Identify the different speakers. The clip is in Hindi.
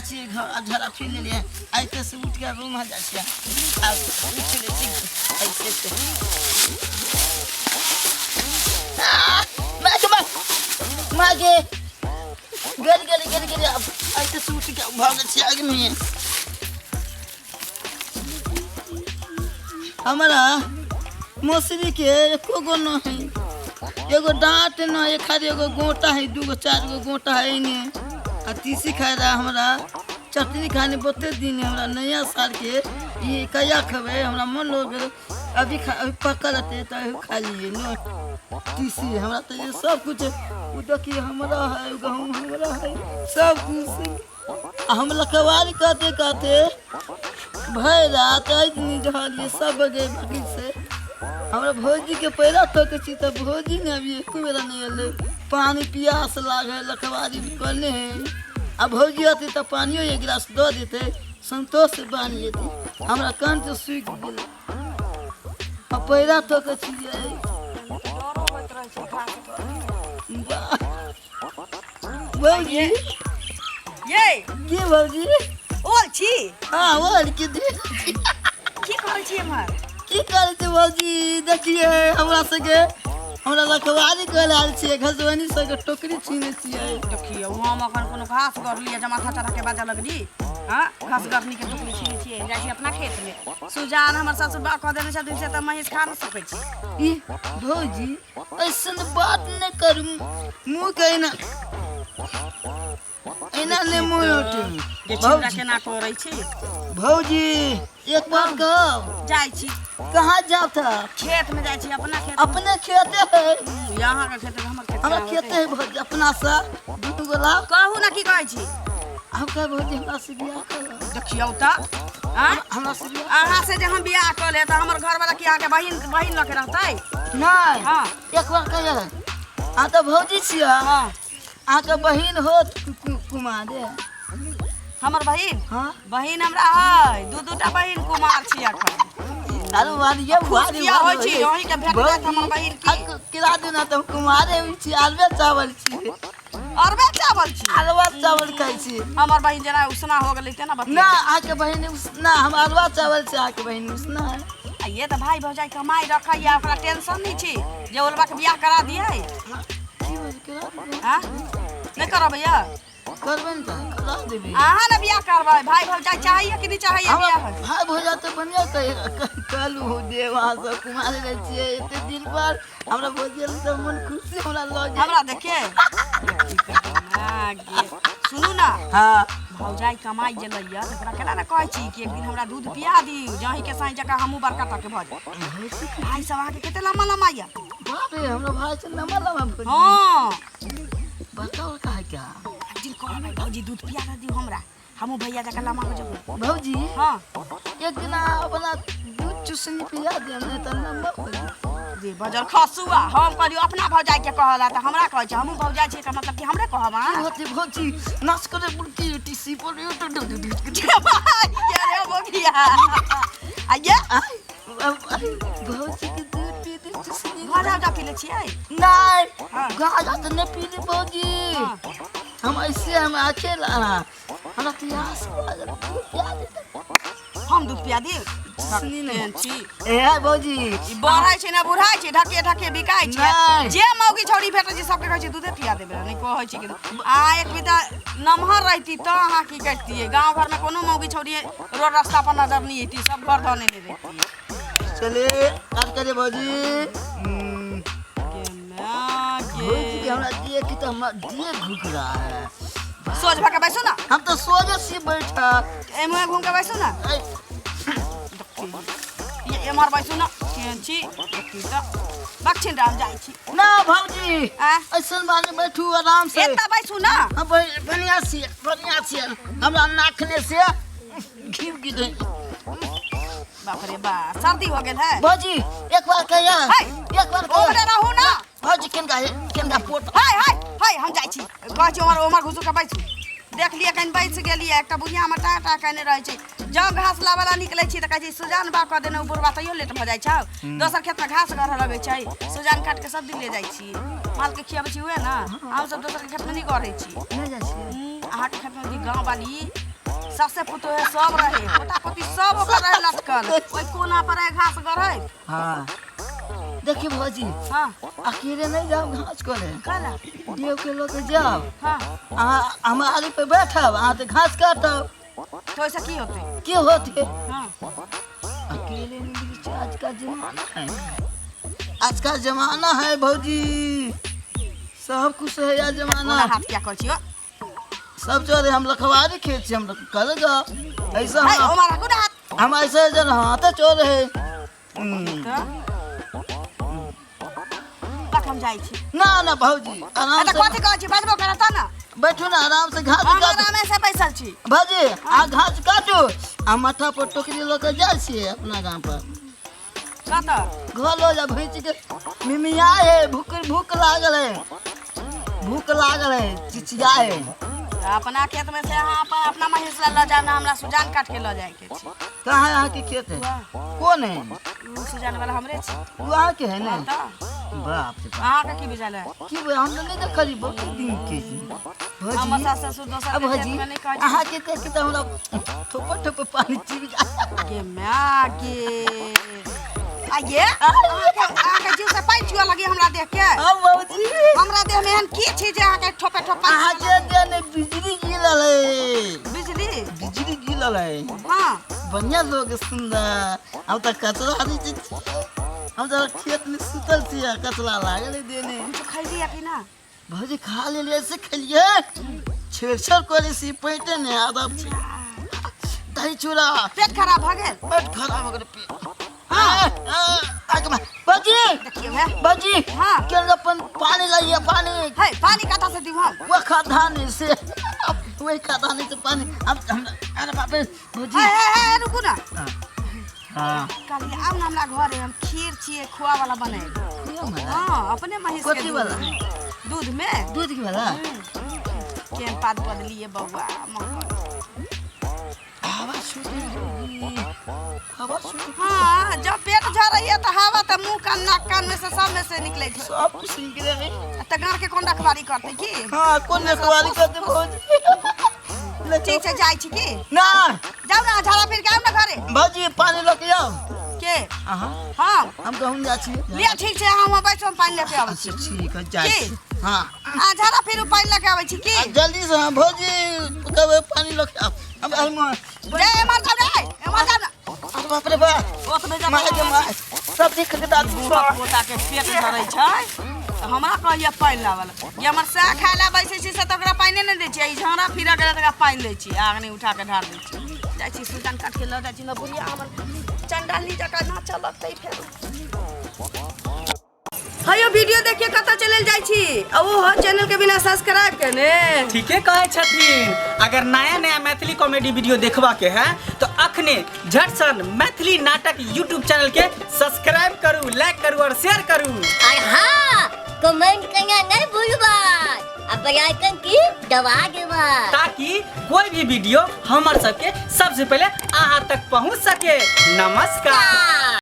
Speaker 1: छी झरा फिर ले लिए ऐसे से उठ के रूम आ जाछिया अब उठ ले छी ऐसे से मागे गल अब ऐसे से उठ के भाग छी आगे में हमारा मौसरी के एको गो न है एगो डांट न एक खाली एगो गोटा है दूगो चार गो गोटा है ने आ तीसी खाए रहा हमारा चटनी खाने बहुते दिन हमारा नया साल के ये कया खबे हमारा मन लोग अभी पका रहते तो खा लिए नो तीसी हमारा तो ये सब कुछ देखिए हमारा है गहूँ हमारा है सब कुछ हम लखवारी कहते भय रात इतनी जहाल ये सब गए बाकी से हमारा भौजी के पैरा ठोके छी तो भौजी ने अभी एक बेरा नहीं अले पानी प्यास लागे लखवारी करने हैं अब भौजी आती तो पानियो एक गिलास दो देते संतोष से बांध लेती हमारा कान तो सूख गेल अब पैरा ठोके छी भौजी
Speaker 2: ये
Speaker 1: के भौजी
Speaker 2: ओल छी
Speaker 1: हाँ ओल के दे
Speaker 2: की कहै छी हमर
Speaker 1: की करे छे भौजी देखिए हमरा सके हमरा लखवारी कहल आल छिए घसवनी सके टोकरी छीने छिए
Speaker 2: देखिए हम अखन कोनो घास कर लिए जमा था चढ़ा के बाजा लगली हां घास गरनी के टोकरी छीने छिए जाय छी अपना खेत में सुजान हमर ससुर बा कह देने छथिन से त महिष खा न सकै छी
Speaker 1: ई भौजी ऐसन बात न करू मुंह कहिना एना ने मुंह उठे
Speaker 2: जे चिंता केना करै छी
Speaker 1: भौजी एक बार कहो
Speaker 2: जाय छी
Speaker 1: कहाँ जाओ था
Speaker 2: खेत में जाय छी
Speaker 1: अपने खेते है
Speaker 2: यहाँ का खेत हमर खेत
Speaker 1: हमरा खेते है भौजी अपना सा दू गोला
Speaker 2: कहू ना की कहै छी
Speaker 1: हम कह भौजी हमरा से बियाह कर
Speaker 2: देखियो त
Speaker 1: हमरा से बियाह
Speaker 2: अहाँ से जे हम बियाह कर ले त हमर घर वाला की आके बहिन लके रहतै
Speaker 1: नहीं
Speaker 2: हां
Speaker 1: एक बार कह आ तो भौजी छिया
Speaker 2: हां
Speaker 1: आ के बहिन हो कुमार दे
Speaker 2: हमर बहिन
Speaker 1: हां
Speaker 2: बहिन हमरा है दू-दूटा बहिन कुमार छी अखन
Speaker 1: अरे वालिया
Speaker 2: खुशिया होय छी ओही के भेट जात हमर बहिन की
Speaker 1: किला देना तो कुमारे छी आलवे चावल छी
Speaker 2: अरबे चावल छी
Speaker 1: आलवा चावल खाई छी
Speaker 2: हमर बहिन जना उसना हो गेलै तेना बता
Speaker 1: ना आके बहिन उसना हम आलवा चावल से आके बहिन उसना है
Speaker 2: आ ये त भाई भौजाई कमाई रखैया ओकरा टेंशन नहीं छी जे ओलबा के बियाह करा दियै
Speaker 1: की बोल के
Speaker 2: हां नहीं करबै या
Speaker 1: करबे न करा देबे
Speaker 2: अहाँ ना बियाह करबै भाई भौजाई चाहिए कि नहीं चाहिए बियाह
Speaker 1: भाई भौजा तो बढ़िया कहलू हो देवा सब कुमार रह छिए एते दिन पर हमरा भौजिया तो मन खुशी हमरा लग
Speaker 2: हमरा देखे सुनू ना
Speaker 1: हां
Speaker 2: भौजाई कमाई जे लैया त ओकरा केना न कहै छी कि एक दिन हमरा दूध पिया दियौ जाहि के साई जका हमहू बड़का तक के भ जाय भाई सब आके केते लम्बा लम्बा या
Speaker 1: बाप रे हमरा भाई से लम्बा लम्बा
Speaker 2: हां
Speaker 1: बताओ का है क्या
Speaker 2: दिन कहबै भौजी दूध पिया दियौ हमरा हमहू भैया जका लम्बा हो जबो
Speaker 1: भौजी
Speaker 2: हां
Speaker 1: एक दिन अपना दूध चुसनी पिया दे नहीं तो लम्बा हो
Speaker 2: जे बजर खसुआ हम कहलियो अपना भौजाई के कहला त हमरा कहै छै हमहू भौजाई छै का मतलब कि हमरे कहब हां
Speaker 1: होती भौजी नाच करे बुड़की टीसी पर
Speaker 2: ये रे बोगिया आया
Speaker 1: भौजी के दूध पी दे चुसनी
Speaker 2: गाजा जा पी ले छियै
Speaker 1: नहीं गाजा तो नहीं पी ले भौजी हम ऐसे हम अकेला हमरा प्यास
Speaker 2: हम दूध पिया दी
Speaker 1: सुनी नहीं
Speaker 2: छी
Speaker 1: ए भौजी
Speaker 2: ई बढ़ाई छै ना बुढ़ाई छै ढके ढके बिकाई छै जे मौगी छौड़ी भेटै छै सबके कहै छै दूधे पिया देबे नहीं कहै छै कि आ एक बिता नमहर रहती तो अहाँ की करतिए गांव घर में कोनो मौगी छौड़ी रोड रास्ता पर नजर नहीं आती सब घर धने ले रहती
Speaker 1: चले काट करे भौजी भौजी के हमरा दिए की तो हमरा दिए घुक रहा है
Speaker 2: सोच भके बैसो ना
Speaker 1: हम तो सोचे से बैठा
Speaker 2: ए मुंह घूम के बैसो ना ये एमर बैसो ना केन छी त दक्षिण राम जाई छी
Speaker 1: ना भौजी ऐसन बारे बैठू आराम से
Speaker 2: एता बैसू ना
Speaker 1: हम बढ़िया से हमरा नाखने से घिव की दे
Speaker 2: बाप रे बा सर्दी हो गेल है
Speaker 1: भौजी एक बार कहिया एक बार
Speaker 2: ओकरे रहू ना
Speaker 1: भौजी केनका पोट
Speaker 2: हाय हम जाई छी कहै छी ओमर घुसु के बैसू देख लिया कहीं बैठ गेलिए एकटा बुढ़िया में टाटा कहने रहे छै जब घास लावाला निकले छी त कहै छै सुजान बा क देने बुढ़वा तइयो लेट भ जाय छै दोसर खेत में घास गढ़ लगे छै सुजान काट के सब दिन ले जाय छी माल के खियाबै छी हुए ना हम सब दोसर के खेत में नहीं गढ़ै छी
Speaker 1: नहीं जाय छी
Speaker 2: अहाँ के खेत में गांव वाली सबसे पुतोहे सब रहे पोता पोती सब ओकर रहे लटकल ओइ कोना पर है घास गढ़ै।
Speaker 1: हाँ देखिए भौजी
Speaker 2: हां
Speaker 1: अकेले नहीं जाओ घास करे
Speaker 2: काला
Speaker 1: देव के लोग जाओ
Speaker 2: हां
Speaker 1: हमारे पे बैठब अहाँ तो घास काटब
Speaker 2: तो ऐसा की होते
Speaker 1: के होते
Speaker 2: हां
Speaker 1: अकेले नहीं मिली आज का जमाना है आज का जमाना है भौजी सब कुछ है या जमाना
Speaker 2: हाथ क्या कर छियो
Speaker 1: सब चोरे हम लखवारी खेत से हम लोग करेगा ऐसा
Speaker 2: है ओ मारा गुड हाथ
Speaker 1: हम ऐसे जन हाथ चोर है
Speaker 2: हम जाई छी
Speaker 1: ना ना भौजी आराम से
Speaker 2: कथि कहै छी बजबो करता ना
Speaker 1: बैठो ना आराम से घास
Speaker 2: हम
Speaker 1: काट
Speaker 2: आराम से बैसल छी
Speaker 1: भौजी आ घास काटो आ माथा पर टोकरी लेके जाय छिए अपना गांव पर
Speaker 2: कत
Speaker 1: घर लो जा भैंस के मिमिया है भूख लागल है चिचिया है
Speaker 2: अपना खेत में से अहाँ अपना महिष ल जाना हमरा सुजान काट के ल जाए के छी
Speaker 1: कहाँ यहाँ के खेत है कौन है
Speaker 2: उ सुजान वाला हमरे छी
Speaker 1: वहाँ के है ना
Speaker 2: त
Speaker 1: बाप रे
Speaker 2: अहाँ के की बिजाल है
Speaker 1: की हम नहीं देखली बहुत दिन के
Speaker 2: हम
Speaker 1: भौजी
Speaker 2: सास ससुर दोसर
Speaker 1: अब
Speaker 2: के खेत
Speaker 1: भौजी
Speaker 2: में नहीं कहै
Speaker 1: अहाँ के देख के तो हमरा ठोप पानी चीर
Speaker 2: के मां के आये अहाँ के जीव से पाई छुआ लगी हमरा देख के
Speaker 1: अब भौजी
Speaker 2: हमरा देह में एहन की छी जे अहाँ के ठोपे ठोपा
Speaker 1: अहाँ के देने बिजली गिरल है
Speaker 2: बिजली
Speaker 1: गिरल है
Speaker 2: हां
Speaker 1: बढ़िया लोग सुंदर हम तो कचरा नहीं हम तो खेत में सुतल थी कचरा लागल देने
Speaker 2: तो खैली है कि ना
Speaker 1: भौजी खा ले ऐसे खेलिए छेड़छाड़ करे सी पेटे ने आदब दही चूड़ा
Speaker 2: पेट खराब भ गेल
Speaker 1: पेट खराब हो गए पेट बाजी
Speaker 2: देखियो है
Speaker 1: बाजी
Speaker 2: हाँ।
Speaker 1: क्या अपन पानी लाइए पानी
Speaker 2: है पानी कथा से दिव हम
Speaker 1: वो खादानी से वही खादानी से पानी हम अरे बाप रे बाजी
Speaker 2: है रुकू ना
Speaker 1: हाँ
Speaker 2: काली आउ ना हमरा घरे हम खीर छिए खोआ वाला बने हां अपने महिष के
Speaker 1: कथी वाला
Speaker 2: दूध में
Speaker 1: दूध की वाला
Speaker 2: केन पात बदलिए बउआ
Speaker 1: हवा छूटी हवा छूटी
Speaker 2: हां जब पेट झरई है तो हवा त मुंह कान नाक कान में से सब में से निकले छै
Speaker 1: सब कुछ निकले है
Speaker 2: त गार के कोन रखवारी करते की
Speaker 1: हाँ कौन रखवारी करते भौजी
Speaker 2: ठीक से जाई छी की
Speaker 1: ना
Speaker 2: जाओ ना झाड़ा फिर के आउ ना घरे
Speaker 1: भौजी पानी लेके आओ
Speaker 2: के
Speaker 1: हाँ
Speaker 2: हां
Speaker 1: हम कहूँ जा छी
Speaker 2: लिया ठीक से हम बैठो हम पानी लेके आबै छी
Speaker 1: अच्छा ठीक है जाए
Speaker 2: की?
Speaker 1: हाँ
Speaker 2: आ झाड़ा फिर पानी लेके आबै छी की
Speaker 1: जल्दी से हाँ भौजी कब पानी लेके आओ अब
Speaker 2: रे एमर जाओ रे एमर जाओ ना
Speaker 1: अरे बाप रे बाप
Speaker 2: ओतबे जा
Speaker 1: माय के माय सब देख के दाद
Speaker 2: पोता के पेट धरै छै त हमरा कहलिए पानी लावल ये हमर सा खाला बैसे छी से त ओकरा पानी नै दै छी ई झाड़ा फिरा के तकरा पानी दै छी आगनी उठा के ढार दै छी जाइ छी सुजान काट के ल जाइ छी न बुढ़िया हमर चंडाली जका ना चलतै फेर हयो वीडियो देखिए कता चलल जाइ छी आ ओ हो चैनल के बिना सब्सक्राइब करने
Speaker 3: ठीके कहे छथिन अगर नया नया मैथिली कॉमेडी वीडियो देखबा के है तो अखने झट सन मैथिली नाटक यूट्यूब चैनल के सब्सक्राइब करू लाइक करू और शेयर करू
Speaker 4: और हाँ कमेंट करना नहीं भूलबा और बेल आइकन की दबा देबा
Speaker 3: ताकि कोई भी वीडियो हमार सबके सबसे पहले अहाँ तक पहुंच सके। नमस्कार।